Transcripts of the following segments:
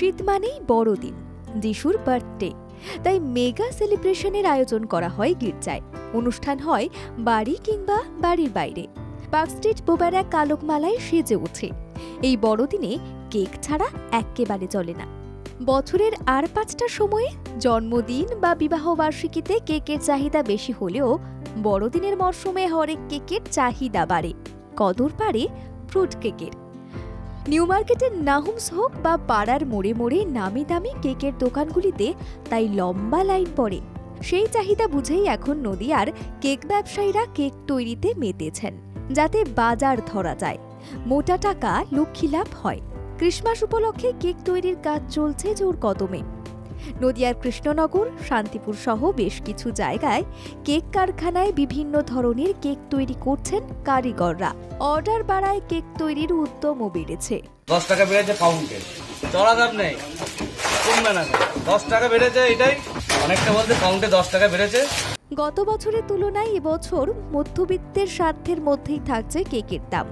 শীত মানেই বড়দিন, যিশুর বার্থডে। তাই মেগা সেলিব্রেশনের আয়োজন করা হয় গির্জায়। অনুষ্ঠান হয় বাড়ি কিংবা বাড়ির বাইরে। পার্ক স্ট্রিট বোবারা কালকমালায় সেজে ওঠে। এই বড়দিনে কেক ছাড়া এক্কেবারে চলে না। বছরের আর 5টা সময়ে জন্মদিন বা বিবাহবার্ষিকীতে কেকের চাহিদা বেশি হলেও বড়দিনের মরশুমে হরেক কেকের চাহিদা বাড়ে, কদর বাড়ে ফ্রুট কেকের। নিউ মার্কেটের নাহুমস হোক বা পাড়ার মোড়ে মোড়ে নামি দামি কেকের দোকানগুলিতে তাই লম্বা লাইন পড়ে। সেই চাহিদা বুঝেই এখন নদিয়ার কেক ব্যবসায়ীরা কেক তৈরিতে মেতেছেন, যাতে বাজার ধরা যায়, মোটা টাকা লক্ষ্মী লাভ হয়। ক্রিসমাস উপলক্ষে কেক তৈরির কাজ চলছে জোর কদমে। নদিয়ার কৃষ্ণনগর, শান্তিপুর সহ বেশ কিছু জায়গায় কেক কারখানায় বিভিন্ন ধরনের কেক তৈরি করছেন কারিগররা। অর্ডার বাড়ায় কেক তৈরির উদ্যমও বেড়েছে। 10 টাকা বেড়েছে পাউন্ডে, চড়া দাম নেই, কমবে না। 10 টাকা বেড়েছে, এটাই অনেকটা বলতে পাউন্ডে 10 টাকা বেড়েছে। গত বছরের তুলনায় এবছর মধ্যবিত্তের সাধ্যের মধ্যেই থাকছে কেকের দাম।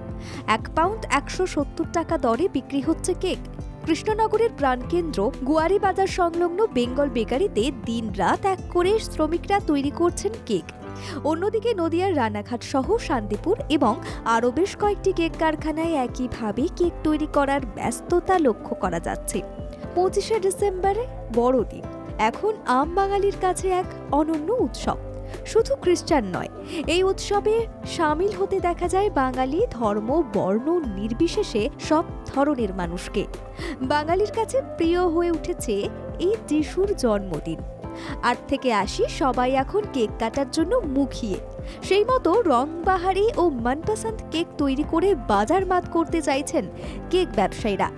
1 পাউন্ড 170 টাকা দরে বিক্রি হচ্ছে কেক। কৃষ্ণনগরের প্রাণকেন্দ্র গুয়ারি বাজার সংলগ্ন বেঙ্গল বেকারিতে দিনরাত এক করে শ্রমিকরা তৈরি করছেন কেক। অন্যদিকে নদিয়ার রানাঘাট সহ শান্তিপুর এবং আরও বেশ কয়েকটি কেক কারখানায় একইভাবে কেক তৈরি করার ব্যস্ততা লক্ষ্য করা যাচ্ছে। 25শে ডিসেম্বরে বড়দিন এখন আম বাঙালির কাছে এক অনন্য উৎসব। শুধু খ্রিস্টান নয়, এই উৎসবে সামিল হতে দেখা যায় বাঙালি ধর্ম বর্ণ নির্বিশেষে সব ধরনের মানুষকে। বাঙালির কাছে প্রিয় হয়ে উঠেছে এই যিশুর জন্মদিন। 8 থেকে 80 সবাই এখন কেক কাটার জন্য মুখিয়ে। সেই মতো রংবাহারি ও মনপসন্দ কেক তৈরি করে বাজার মাত করতে চাইছেন কেক ব্যবসায়ীরা।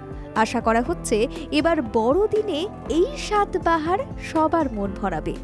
আশা করা হচ্ছে এবার বড়দিনে এই স্বাদ বাহার সবার মন ভরাবে।